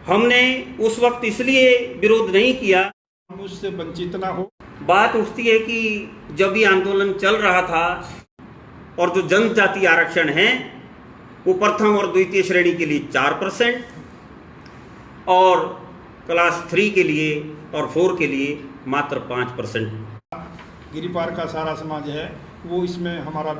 हमने उस वक्त इसलिए विरोध नहीं किया, उससे वंचित ना हो। बात उठती है कि जब ये आंदोलन चल रहा था और जो जनजाति आरक्षण है वो प्रथम और द्वितीय श्रेणी के लिए 4% और क्लास 3 के लिए और 4 के लिए मात्र 5%। गिरिपार का सारा समाज है वो इसमें हमारा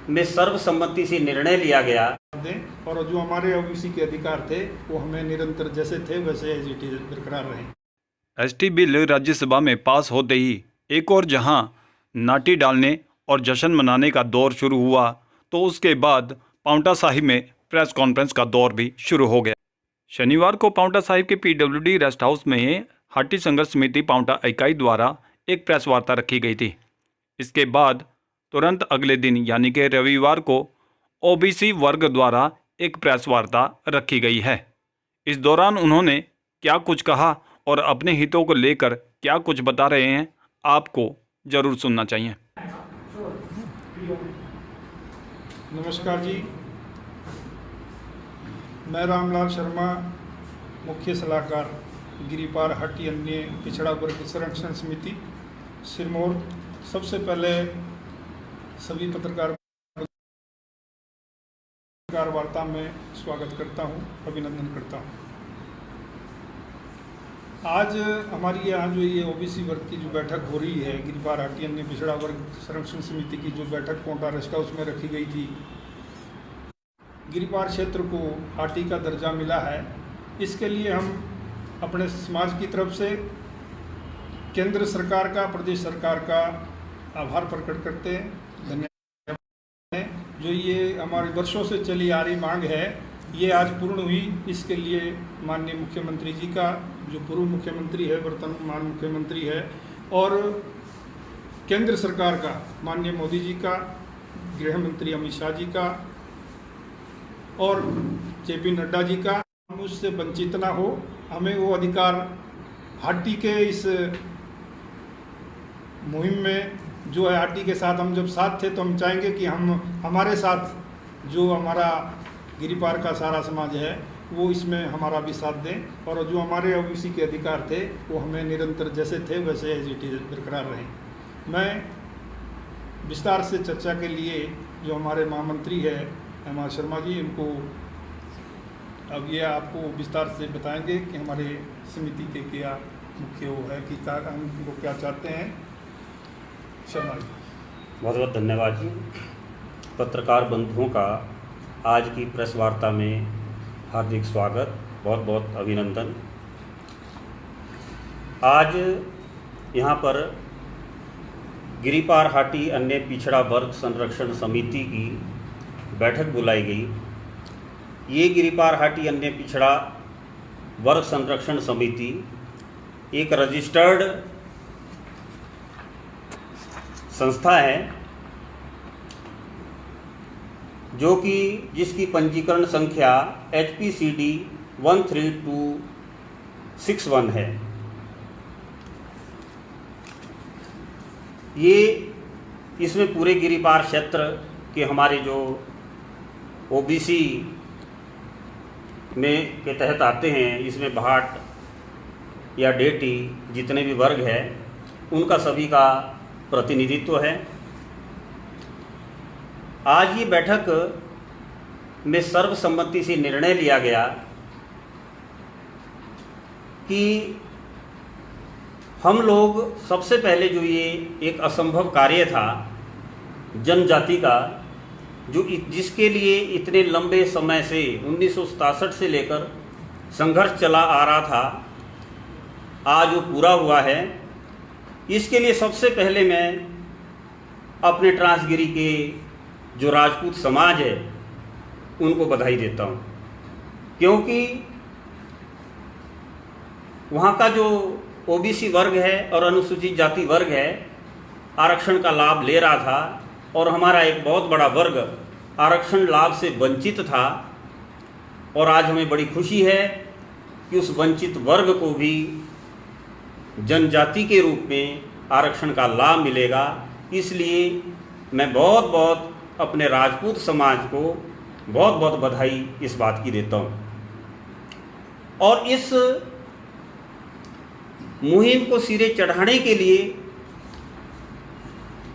में सर्वसम्मति से निर्णय लिया गया दें और जो हमारे ओबीसी के अधिकार थे वो हमें निरंतर जैसे थे वैसे एज इट इज बरकरार रहें। एसटी बिल राज्यसभा में पास होते ही एक और जहां नाटी डालने और जश्न मनाने का दौर शुरू हुआ, तो उसके बाद पांवटा साहिब में प्रेस कॉन्फ्रेंस का दौर भी शुरू हो गया। शनिवार को पांवटा साहिब के पीडब्ल्यूडी रेस्ट हाउस में हाटी संघर्ष समिति पांवटा इकाई द्वारा एक प्रेस वार्ता रखी गई थी। इसके बाद तुरंत अगले दिन यानी कि रविवार को ओबीसी वर्ग द्वारा एक प्रेस वार्ता रखी गई है। इस दौरान उन्होंने क्या कुछ कहा और अपने हितों को लेकर क्या कुछ बता रहे हैं, आपको जरूर सुनना चाहिए। नमस्कार जी, मैं रामलाल शर्मा, मुख्य सलाहकार गिरिपार हट्टी अन्य पिछड़ा वर्ग संरक्षण समिति सिरमौर। सबसे पहले सभी पत्रकार वार्ता में स्वागत करता हूं, अभिनंदन करता हूं। आज हमारी यहाँ जो ये ओबीसी वर्ग की जो बैठक हो रही है, गिरिपार हट्टी अन्य पिछड़ा वर्ग संरक्षण समिति की जो बैठक पांवटा रेस्ट हाउस में रखी गई थी। गिरिपार क्षेत्र को हाटी का दर्जा मिला है, इसके लिए हम अपने समाज की तरफ से केंद्र सरकार का, प्रदेश सरकार का आभार प्रकट करते हैं, धन्यवाद। जो ये हमारे वर्षों से चली आ रही मांग है ये आज पूर्ण हुई, इसके लिए माननीय मुख्यमंत्री जी का, जो पूर्व मुख्यमंत्री है, वर्तमान मुख्यमंत्री है, और केंद्र सरकार का, माननीय मोदी जी का, गृह मंत्री अमित शाह जी का और जेपी नड्डा जी का, हम उससे वंचित ना हो। हमें वो अधिकार हाटी के इस मुहिम में जो है, हाटी के साथ हम जब साथ थे तो हम चाहेंगे कि हमारे साथ जो हमारा गिरिपार का सारा समाज है वो इसमें हमारा भी साथ दें और जो हमारे ओबीसी के अधिकार थे वो हमें निरंतर जैसे थे वैसे एज इट इज बरकरार रहें। मैं विस्तार से चर्चा के लिए जो हमारे महामंत्री है हेमा शर्मा जी, इनको अब ये आपको विस्तार से बताएंगे कि हमारे समिति के क्या मुख्य वो है कि हम वो क्या चाहते हैं। शर्मा जी, बहुत बहुत धन्यवाद जी। पत्रकार बंधुओं का आज की प्रेस वार्ता में हार्दिक स्वागत, बहुत बहुत अभिनंदन। आज यहाँ पर गिरिपार हाटी अन्य पिछड़ा वर्ग संरक्षण समिति की बैठक बुलाई गई। ये गिरिपार हाटी अन्य पिछड़ा वर्ग संरक्षण समिति एक रजिस्टर्ड संस्था है जो कि जिसकी पंजीकरण संख्या HPCD 13261 है। ये इसमें पूरे गिरिपार क्षेत्र के हमारे जो ओबीसी में के तहत आते हैं, इसमें भाट या डेटी जितने भी वर्ग है उनका सभी का प्रतिनिधित्व है। आज ये बैठक में सर्वसम्मति से निर्णय लिया गया कि हम लोग सबसे पहले जो ये एक असंभव कार्य था जनजाति का, जो जिसके लिए इतने लंबे समय से 1967 से लेकर संघर्ष चला आ रहा था, आज वो पूरा हुआ है। इसके लिए सबसे पहले मैं अपने ट्रांसगिरी के जो राजपूत समाज है उनको बधाई देता हूँ, क्योंकि वहाँ का जो ओबीसी वर्ग है और अनुसूचित जाति वर्ग है आरक्षण का लाभ ले रहा था और हमारा एक बहुत बड़ा वर्ग आरक्षण लाभ से वंचित था। और आज हमें बड़ी खुशी है कि उस वंचित वर्ग को भी जनजाति के रूप में आरक्षण का लाभ मिलेगा। इसलिए मैं बहुत बहुत अपने राजपूत समाज को बहुत बहुत बधाई इस बात की देता हूँ। और इस मुहिम को सिरे चढ़ाने के लिए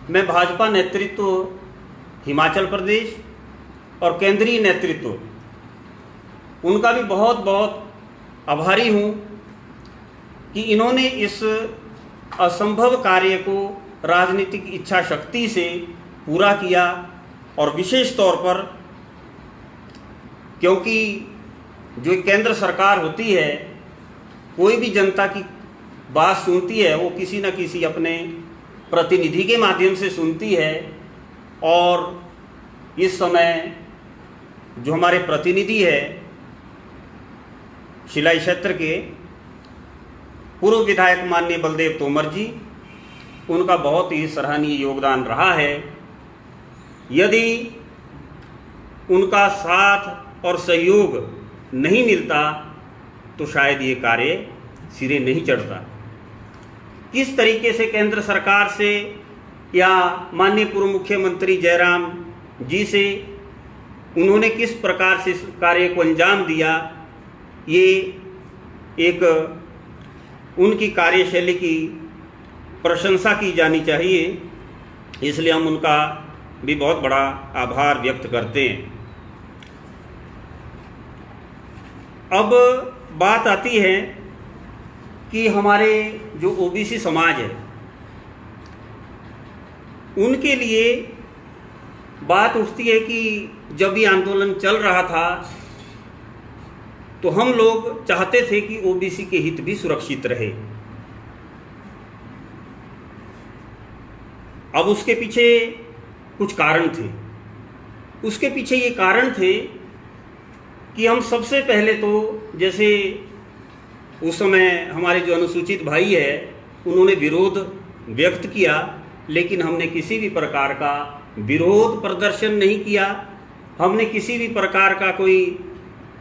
मैं भाजपा नेतृत्व हिमाचल प्रदेश और केंद्रीय नेतृत्व उनका भी बहुत बहुत आभारी हूँ कि इन्होंने इस असंभव कार्य को राजनीतिक इच्छा शक्ति से पूरा किया। और विशेष तौर पर क्योंकि जो केंद्र सरकार होती है, कोई भी जनता की बात सुनती है वो किसी न किसी अपने प्रतिनिधि के माध्यम से सुनती है। और इस समय जो हमारे प्रतिनिधि है शिलाई क्षेत्र के पूर्व विधायक माननीय बलदेव तोमर जी, उनका बहुत ही सराहनीय योगदान रहा है। यदि उनका साथ और सहयोग नहीं मिलता तो शायद ये कार्य सिरे नहीं चढ़ता। किस तरीके से केंद्र सरकार से या माननीय पूर्व मुख्यमंत्री जयराम जी से उन्होंने किस प्रकार से इस कार्य को अंजाम दिया, ये एक उनकी कार्यशैली की प्रशंसा की जानी चाहिए। इसलिए हम उनका भी बहुत बड़ा आभार व्यक्त करते हैं। अब बात आती है कि हमारे जो ओबीसी समाज है उनके लिए बात उठती है कि जब ये आंदोलन चल रहा था तो हम लोग चाहते थे कि ओबीसी के हित भी सुरक्षित रहे। अब उसके पीछे कुछ कारण थे। उसके पीछे ये कारण थे कि हम सबसे पहले तो जैसे उस समय हमारे जो अनुसूचित भाई है उन्होंने विरोध व्यक्त किया, लेकिन हमने किसी भी प्रकार का विरोध प्रदर्शन नहीं किया। हमने किसी भी प्रकार का कोई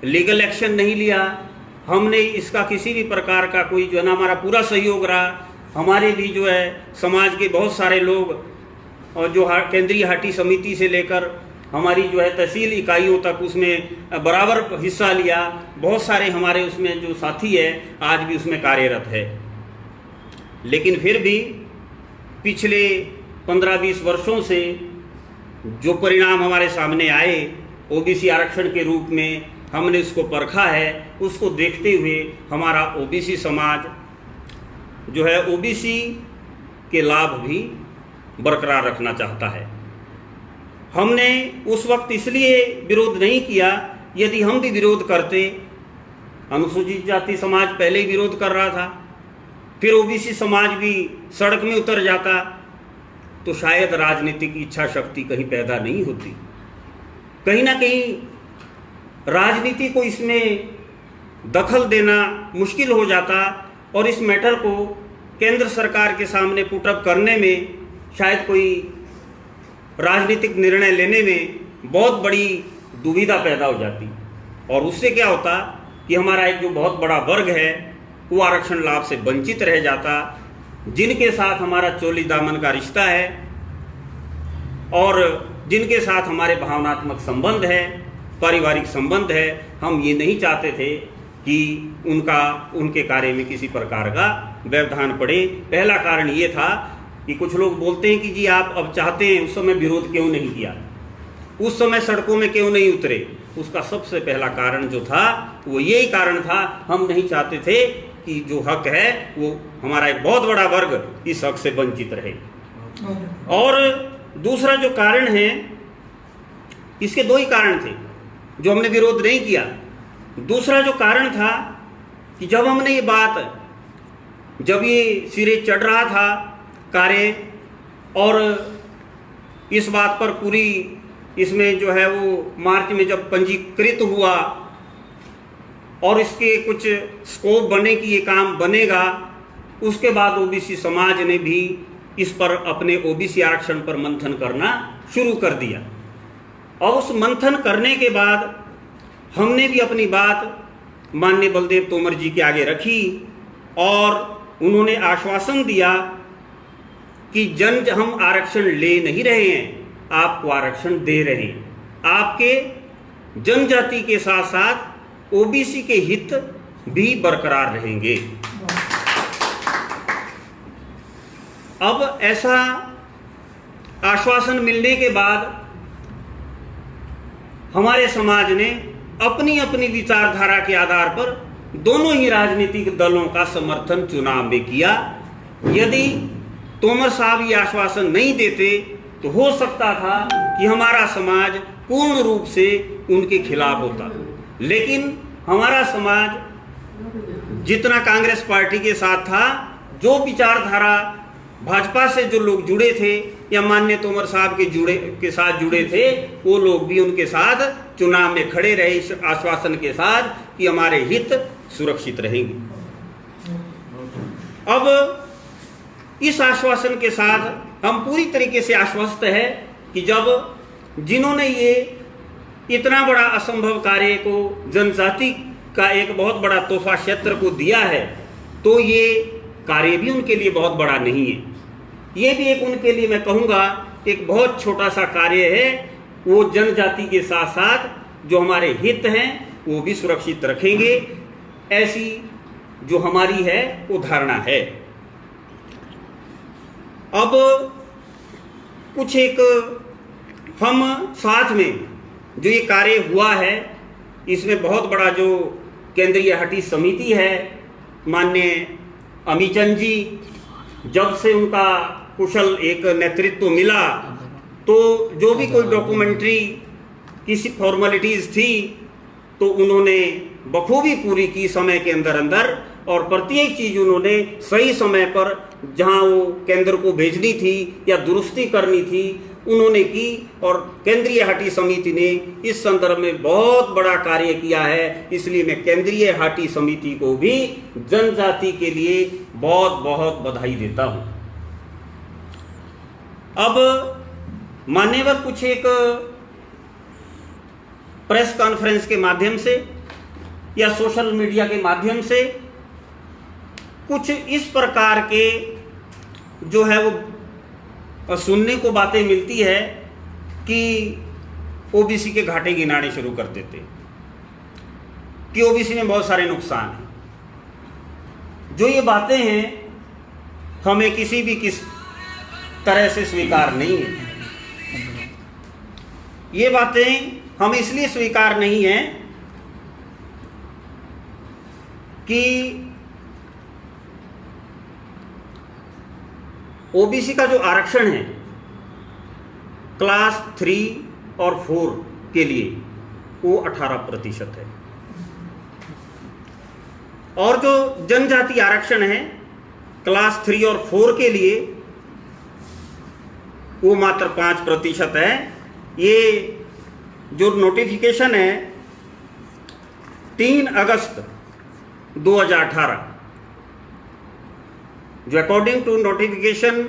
लीगल एक्शन नहीं लिया। हमने इसका किसी भी प्रकार का कोई जो है ना, हमारा पूरा सहयोग रहा। हमारे भी जो है समाज के बहुत सारे लोग और जो केंद्रीय हाटी समिति से लेकर हमारी जो है तहसील इकाइयों तक उसमें बराबर हिस्सा लिया। बहुत सारे हमारे उसमें जो साथी है आज भी उसमें कार्यरत है। लेकिन फिर भी पिछले 15-20 वर्षों से जो परिणाम हमारे सामने आए ओबीसी आरक्षण के रूप में हमने उसको परखा है। उसको देखते हुए हमारा ओबीसी समाज जो है ओबीसी के लाभ भी बरकरार रखना चाहता है। हमने उस वक्त इसलिए विरोध नहीं किया, यदि हम भी विरोध करते, अनुसूचित जाति समाज पहले ही विरोध कर रहा था, फिर ओबीसी समाज भी सड़क में उतर जाता तो शायद राजनीतिक इच्छा शक्ति कहीं पैदा नहीं होती। कहीं ना कहीं राजनीति को इसमें दखल देना मुश्किल हो जाता और इस मैटर को केंद्र सरकार के सामने पुटअप करने में शायद कोई राजनीतिक निर्णय लेने में बहुत बड़ी दुविधा पैदा हो जाती। और उससे क्या होता कि हमारा एक जो बहुत बड़ा वर्ग है वो आरक्षण लाभ से वंचित रह जाता, जिनके साथ हमारा चोली दामन का रिश्ता है और जिनके साथ हमारे भावनात्मक संबंध है, पारिवारिक संबंध है। हम ये नहीं चाहते थे कि उनके कार्य में किसी प्रकार का व्यवधान पड़े। पहला कारण ये था कि कुछ लोग बोलते हैं कि जी आप अब चाहते हैं, उस समय विरोध क्यों नहीं किया, उस समय सड़कों में क्यों नहीं उतरे। उसका सबसे पहला कारण जो था वो यही कारण था, हम नहीं चाहते थे कि जो हक है वो हमारा एक बहुत बड़ा वर्ग इस हक से वंचित रहे। और दूसरा जो कारण है, इसके दो ही कारण थे जो हमने विरोध नहीं किया। दूसरा जो कारण था कि जब हमने ये बात, जब ये सिरे चढ़ रहा था कार्य और इस बात पर पूरी इसमें जो है वो मार्च में जब पंजीकृत हुआ और इसके कुछ स्कोप बने कि ये काम बनेगा, उसके बाद ओबीसी समाज ने भी इस पर अपने ओबीसी आरक्षण पर मंथन करना शुरू कर दिया। और उस मंथन करने के बाद हमने भी अपनी बात माननीय बलदेव तोमर जी के आगे रखी और उन्होंने आश्वासन दिया कि हम आरक्षण ले नहीं रहे हैं, आपको आरक्षण दे रहे हैं। आपके जनजाति के साथ साथ ओबीसी के हित भी बरकरार रहेंगे। अब ऐसा आश्वासन मिलने के बाद हमारे समाज ने अपनी अपनी विचारधारा के आधार पर दोनों ही राजनीतिक दलों का समर्थन चुनाव में किया। यदि तोमर साहब ये आश्वासन नहीं देते तो हो सकता था कि हमारा समाज पूर्ण रूप से उनके खिलाफ होता, लेकिन हमारा समाज जितना कांग्रेस पार्टी के साथ था, जो विचारधारा भाजपा से जो लोग जुड़े थे या माननीय तोमर साहब के साथ जुड़े थे, वो लोग भी उनके साथ चुनाव में खड़े रहे इस आश्वासन के साथ कि हमारे हित सुरक्षित रहेंगे। अब इस आश्वासन के साथ हम पूरी तरीके से आश्वस्त है कि जब जिन्होंने ये इतना बड़ा असंभव कार्य को जनजाति का एक बहुत बड़ा तोहफा क्षेत्र को दिया है, तो ये कार्य भी उनके लिए बहुत बड़ा नहीं है। ये भी एक उनके लिए मैं कहूँगा एक बहुत छोटा सा कार्य है। वो जनजाति के साथ साथ जो हमारे हित हैं वो भी सुरक्षित रखेंगे, ऐसी जो हमारी है वो धारणा है। अब कुछ एक हम साथ में जो ये कार्य हुआ है, इसमें बहुत बड़ा जो केंद्रीय हटी समिति है, माननीय अमीचंद जी, जब से उनका कुशल एक नेतृत्व मिला, तो जो भी कोई डॉक्यूमेंट्री किसी फॉर्मेलिटीज़ थी तो उन्होंने बखूबी पूरी की समय के अंदर अंदर, और प्रत्येक चीज़ उन्होंने सही समय पर जहां वो केंद्र को भेजनी थी या दुरुस्ती करनी थी उन्होंने की। और केंद्रीय हाटी समिति ने इस संदर्भ में बहुत बड़ा कार्य किया है, इसलिए मैं केंद्रीय हाटी समिति को भी जनजाति के लिए बहुत बहुत बधाई देता हूं। अब मान्यवर कुछ एक प्रेस कॉन्फ्रेंस के माध्यम से या सोशल मीडिया के माध्यम से कुछ इस प्रकार के जो है वो सुनने को बातें मिलती है कि ओबीसी के घाटे गिनाने शुरू कर देते कि ओबीसी में बहुत सारे नुकसान हैं। जो ये बातें हैं हमें किसी भी किस तरह से स्वीकार नहीं है। ये बातें हम इसलिए स्वीकार नहीं है कि ओबीसी का जो आरक्षण है क्लास 3 और 4 के लिए वो 18% है, और जो जनजाति आरक्षण है क्लास 3 और 4 के लिए वो मात्र 5% है। ये जो नोटिफिकेशन है 3 अगस्त 2018, जो अकॉर्डिंग टू नोटिफिकेशन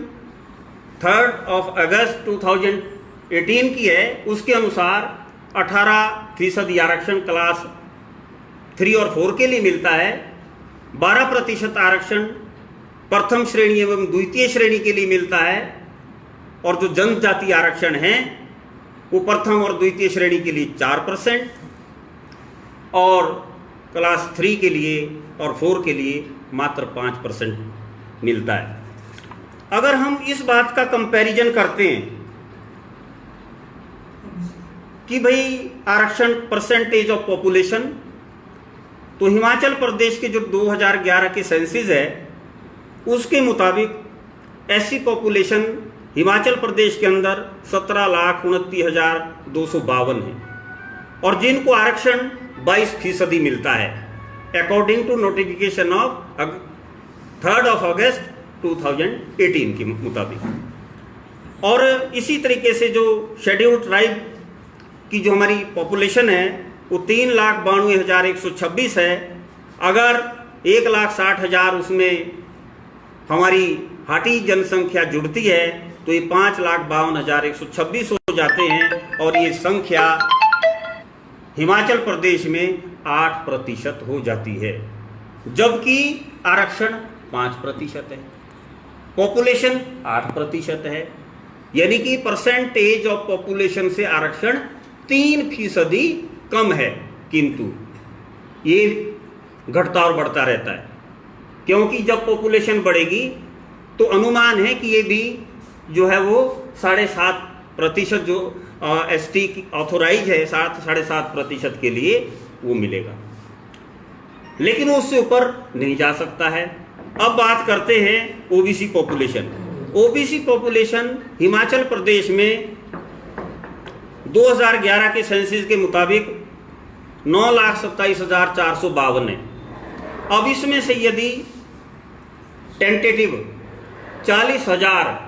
3 अगस्त 2018 की है, उसके अनुसार 18% आरक्षण क्लास 3 और 4 के लिए मिलता है, 12% आरक्षण प्रथम श्रेणी एवं द्वितीय श्रेणी के लिए मिलता है, और जो जनजाति आरक्षण है वो प्रथम और द्वितीय श्रेणी के लिए 4%, और क्लास 3 के लिए और 4 के लिए मात्र 5% मिलता है। अगर हम इस बात का कंपैरिजन करते हैं कि भाई आरक्षण परसेंटेज ऑफ पॉपुलेशन, तो हिमाचल प्रदेश के जो 2011 के सेंसिस है उसके मुताबिक ऐसी पॉपुलेशन हिमाचल प्रदेश के अंदर 17,29,252 है, और जिनको आरक्षण 22% मिलता है अकॉर्डिंग टू नोटिफिकेशन ऑफ 3 अगस्त 2018 के मुताबिक। और इसी तरीके से जो शेड्यूल्ड ट्राइब की जो हमारी पॉपुलेशन है वो 3,92,126 है। अगर 1,60,000 उसमें हमारी हाटी जनसंख्या जुड़ती है तो ये 5,52,126 हो जाते हैं, और ये संख्या हिमाचल प्रदेश में 8% हो जाती है, जबकि आरक्षण 5% है, पॉपुलेशन 8% है, यानी कि परसेंटेज ऑफ पॉपुलेशन से आरक्षण 3% कम है। किंतु ये घटता और बढ़ता रहता है, क्योंकि जब पॉपुलेशन बढ़ेगी तो अनुमान है कि ये भी जो है वो 7.5% जो ST ऑथोराइज है 7.5% के लिए वो मिलेगा, लेकिन वो उससे ऊपर नहीं जा सकता है। अब बात करते हैं OBC population. OBC population Himachal Pradesh में 2011 के सेंसस के मुताबिक 9,27,452 है। अब इसमें से यदि टेंटेटिव 40,000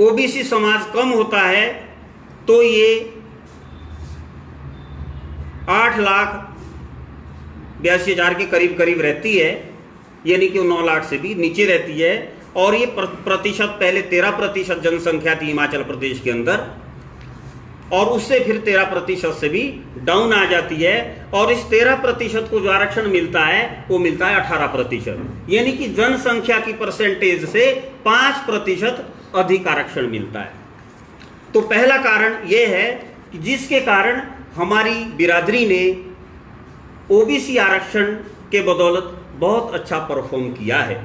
OBC समाज कम होता है तो ये 8,82,000 के करीब करीब रहती है, यानी कि 9 लाख से भी नीचे रहती है। और ये प्रतिशत पहले 13% जनसंख्या थी हिमाचल प्रदेश के अंदर, और उससे फिर 13% से भी डाउन आ जाती है। और इस 13% को जो आरक्षण मिलता है वो मिलता है 18%, यानी कि जनसंख्या की परसेंटेज से 5% अधिक आरक्षण मिलता है। तो पहला कारण यह है कि जिसके कारण हमारी बिरादरी ने OBC आरक्षण के बदौलत बहुत अच्छा परफॉर्म किया है,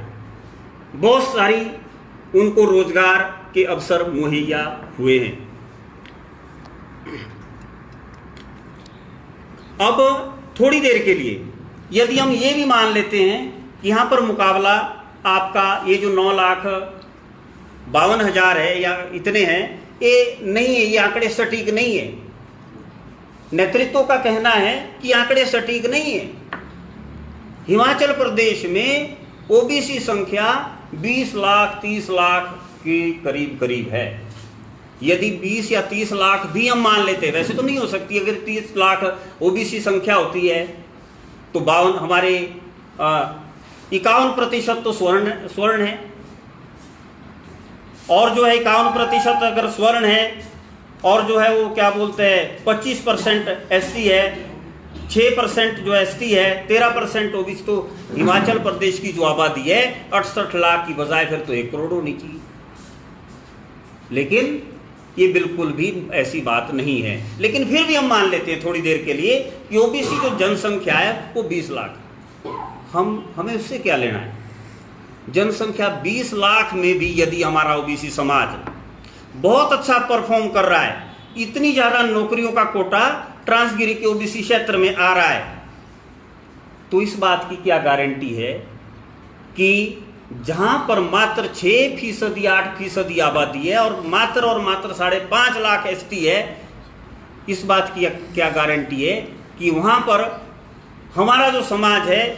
बहुत सारी उनको रोजगार के अवसर मुहैया हुए हैं। अब थोड़ी देर के लिए यदि हम ये भी मान लेते हैं कि यहाँ पर मुकाबला आपका ये जो 9,52,000 है या इतने हैं, ये नहीं है, ये आंकड़े सटीक नहीं है। नेतृत्व का कहना है कि आंकड़े सटीक नहीं है। हिमाचल प्रदेश में OBC संख्या 20 लाख 30 लाख के करीब करीब है। यदि 20 या 30 लाख भी हम मान लेते हैं, वैसे तो नहीं हो सकती, अगर 30 लाख OBC संख्या होती है तो 52 हमारे 51% तो स्वर्ण है, और जो है 51% अगर स्वर्ण है, और जो है वो क्या बोलते हैं 25% SC है, 6% जो ST है, 13% OBC, तो हिमाचल प्रदेश की जो आबादी है 68 लाख की बजाय फिर तो 1 करोड़ होनी चाहिए। लेकिन ये बिल्कुल भी ऐसी बात नहीं है। लेकिन फिर भी हम मान लेते हैं थोड़ी देर के लिए कि OBC जो जनसंख्या है वो 20 लाख, हमें उससे क्या लेना है। जनसंख्या 20 लाख में भी यदि हमारा OBC समाज बहुत अच्छा परफॉर्म कर रहा है, इतनी ज़्यादा नौकरियों का कोटा ट्रांसगिरी के OBC क्षेत्र में आ रहा है, तो इस बात की क्या गारंटी है कि जहां पर मात्र 6% या 8% आबादी है और मात्र 5.5 लाख ST है, इस बात की क्या गारंटी है कि वहां पर हमारा जो समाज है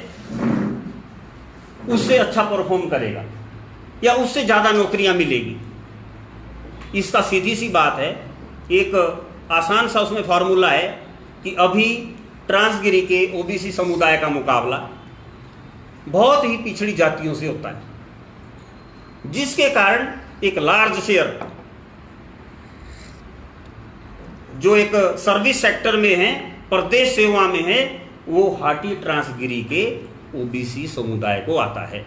उससे अच्छा परफॉर्म करेगा या उससे ज़्यादा नौकरियां मिलेगी। इसका सीधी सी बात है, एक आसान सा उसमें फार्मूला है कि अभी ट्रांसगिरी के OBC समुदाय का मुकाबला बहुत ही पिछड़ी जातियों से होता है, जिसके कारण एक लार्ज शेयर जो एक सर्विस सेक्टर में है, प्रदेश सेवा में है, वो हाटी ट्रांसगिरी के OBC समुदाय को आता है।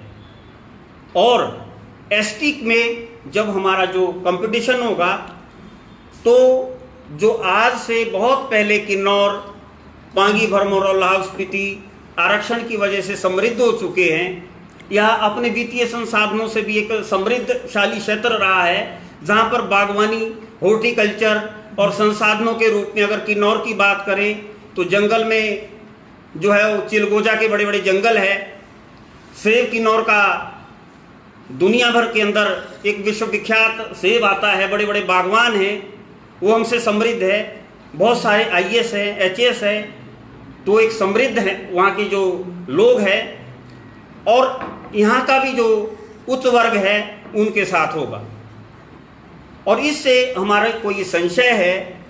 और ST में जब हमारा जो कंपटीशन होगा तो जो आज से बहुत पहले किन्नौर, पांगी, भरमौर और लाहौल स्पीति आरक्षण की वजह से समृद्ध हो चुके हैं, या अपने वित्तीय संसाधनों से भी एक समृद्धशाली क्षेत्र रहा है, जहां पर बागवानी, हॉर्टिकल्चर और संसाधनों के रूप में अगर किन्नौर की बात करें तो जंगल में जो है वो चिलगोजा के बड़े बड़े जंगल है, सेब किन्नौर का दुनिया भर के अंदर एक विश्वविख्यात सेब आता है, बड़े बड़े बागवान हैं, वो हमसे समृद्ध है, बहुत सारे IAS है, HS है, तो एक समृद्ध है वहाँ के जो लोग हैं, और यहाँ का भी जो उच्च वर्ग है उनके साथ होगा। और इससे हमारे को ये संशय है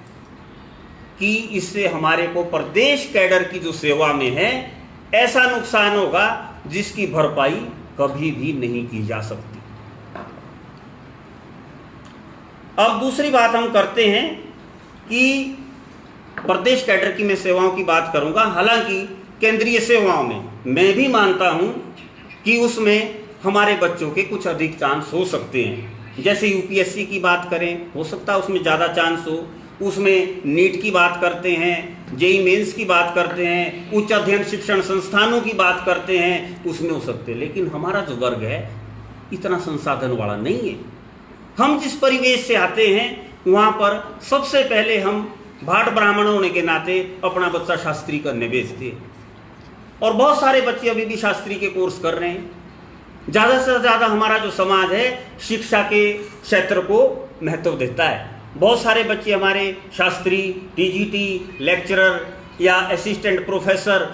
कि इससे हमारे को प्रदेश कैडर की जो सेवा में है ऐसा नुकसान होगा जिसकी भरपाई कभी भी नहीं की जा सकती। अब दूसरी बात हम करते हैं कि प्रदेश कैडर की मैं सेवाओं की बात करूंगा। हालांकि केंद्रीय सेवाओं में मैं भी मानता हूं कि उसमें हमारे बच्चों के कुछ अधिक चांस हो सकते हैं। जैसे UPSC की बात करें, हो सकता है उसमें ज़्यादा चांस हो, उसमें नीट की बात करते हैं, जेई मेंस की बात करते हैं, उच्च अध्ययन शिक्षण संस्थानों की बात करते हैं, उसमें हो सकते हैं। लेकिन हमारा जो वर्ग है इतना संसाधन वाला नहीं है। हम जिस परिवेश से आते हैं वहाँ पर सबसे पहले हम भाट ब्राह्मण होने के नाते अपना बच्चा शास्त्री करने भेजते हैं, और बहुत सारे बच्चे अभी भी शास्त्री के कोर्स कर रहे हैं। ज़्यादा से ज़्यादा हमारा जो समाज है शिक्षा के क्षेत्र को महत्व देता है। बहुत सारे बच्चे हमारे शास्त्री, टीजीटी, लेक्चरर या असिस्टेंट प्रोफेसर,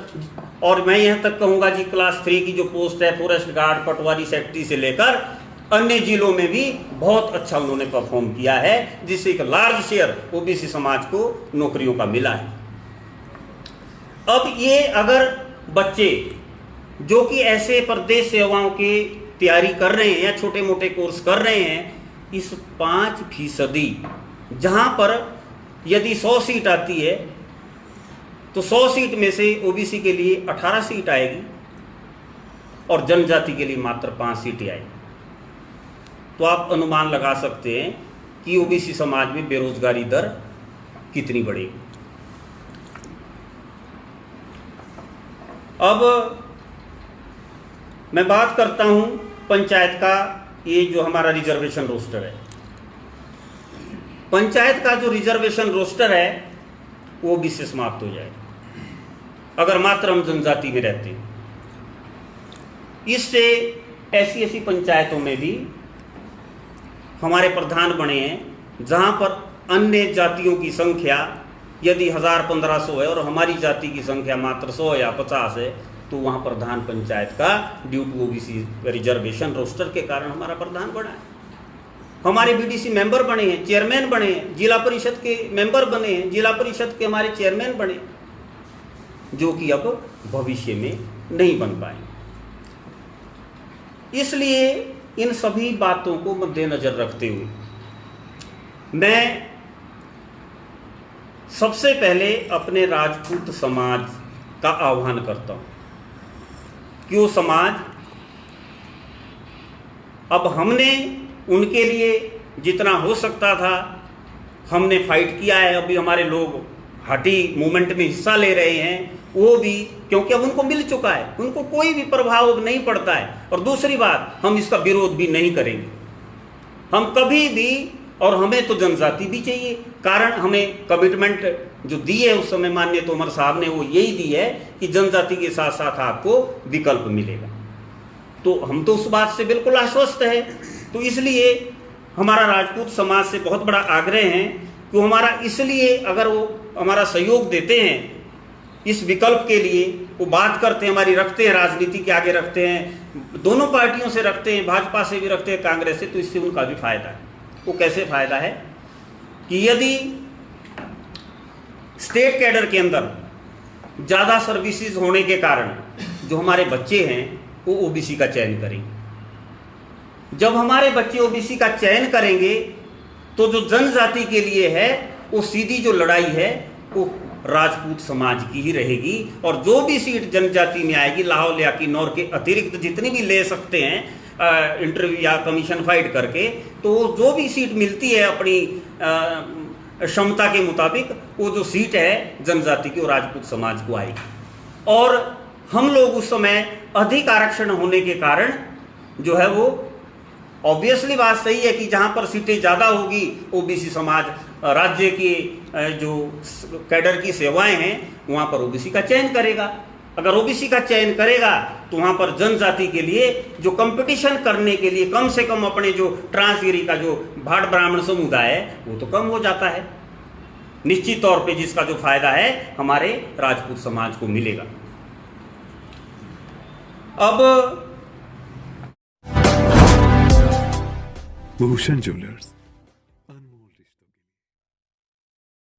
और मैं यहाँ तक कहूँगा जी क्लास 3 की जो पोस्ट है फॉरेस्ट गार्ड, पटवारी सेक्रेटरी से लेकर अन्य जिलों में भी बहुत अच्छा उन्होंने परफॉर्म किया है, जिससे एक लार्ज शेयर ओबीसी समाज को नौकरियों का मिला है। अब ये अगर बच्चे जो कि ऐसे प्रदेश सेवाओं की तैयारी कर रहे हैं या छोटे मोटे कोर्स कर रहे हैं, इस 5% जहाँ पर यदि 100 सीट आती है तो 100 सीट में से ओबीसी के लिए 18 सीट आएगी और जनजाति के लिए मात्र 5 सीटें आएगी। तो आप अनुमान लगा सकते हैं कि ओबीसी समाज में बेरोजगारी दर कितनी बढ़ेगी। अब मैं बात करता हूं पंचायत का, ये जो हमारा रिजर्वेशन रोस्टर है, पंचायत का जो रिजर्वेशन रोस्टर है वो भी से समाप्त हो जाएगा अगर मात्र हम जनजाति में रहते हैं। इससे ऐसी पंचायतों में भी हमारे प्रधान बने हैं जहां पर अन्य जातियों की संख्या यदि 1000-1500 है और हमारी जाति की संख्या मात्र 100 या 50 है, तो वहाँ प्रधान पंचायत का due to OBC reservation roster के कारण हमारा प्रधान बना है। हमारे बीडीसी मेंबर बने हैं, चेयरमैन बने हैं, जिला परिषद के मेंबर बने हैं, जिला परिषद के हमारे चेयरमैन बने, जो कि अब भविष्य में नहीं बन पाए। इसलिए इन सभी बातों को मद्देनजर रखते हुए मैं सबसे पहले अपने राजपूत समाज का आह्वान करता हूं कि वो समाज, अब हमने उनके लिए जितना हो सकता था हमने फाइट किया है। अभी हमारे लोग हाटी मूवमेंट में हिस्सा ले रहे हैं, वो भी क्योंकि अब उनको मिल चुका है, उनको कोई भी प्रभाव नहीं पड़ता है। और दूसरी बात, हम इसका विरोध भी नहीं करेंगे हम कभी भी, और हमें तो जनजाति भी चाहिए, कारण हमें कमिटमेंट जो दी है उस समय माननीय तोमर साहब ने वो यही दी है कि जनजाति के साथ साथ आपको विकल्प मिलेगा। तो हम तो उस बात से बिल्कुल आश्वस्त है। तो इसलिए हमारा राजपूत समाज से बहुत बड़ा आग्रह है कि हमारा, इसलिए अगर वो हमारा सहयोग देते हैं इस विकल्प के लिए, वो बात करते हैं हमारी, रखते हैं, राजनीति के आगे रखते हैं, दोनों पार्टियों से रखते हैं, भाजपा से भी रखते हैं, कांग्रेस से, तो इससे उनका भी फायदा है। वो कैसे फायदा है कि यदि स्टेट कैडर के अंदर ज़्यादा सर्विसेज होने के कारण जो हमारे बच्चे हैं वो ओबीसी का चयन करेंगे। जब हमारे बच्चे ओबीसी का चयन करेंगे तो जो जनजाति के लिए है वो सीधी जो लड़ाई है वो राजपूत समाज की ही रहेगी, और जो भी सीट जनजाति में आएगी, लाहौल या किन्नौर के अतिरिक्त जितनी भी ले सकते हैं इंटरव्यू या कमीशन फाइट करके, तो जो भी सीट मिलती है अपनी क्षमता के मुताबिक, वो जो सीट है जनजाति की वो राजपूत समाज को आएगी। और हम लोग उस समय अधिक आरक्षण होने के कारण जो है वो, ऑब्वियसली बात सही है कि जहाँ पर सीटें ज़्यादा होगी ओबीसी समाज, राज्य की जो कैडर की सेवाएं हैं वहाँ पर ओबीसी का चयन करेगा। अगर ओबीसी का चयन करेगा तो वहाँ पर जनजाति के लिए जो कंपटीशन करने के लिए कम से कम अपने जो ट्रांसगिरी का जो भाट ब्राह्मण समुदाय है वो तो कम हो जाता है निश्चित तौर पे, जिसका जो फायदा है हमारे राजपूत समाज को मिलेगा। अब भूषण ज्वेलर्स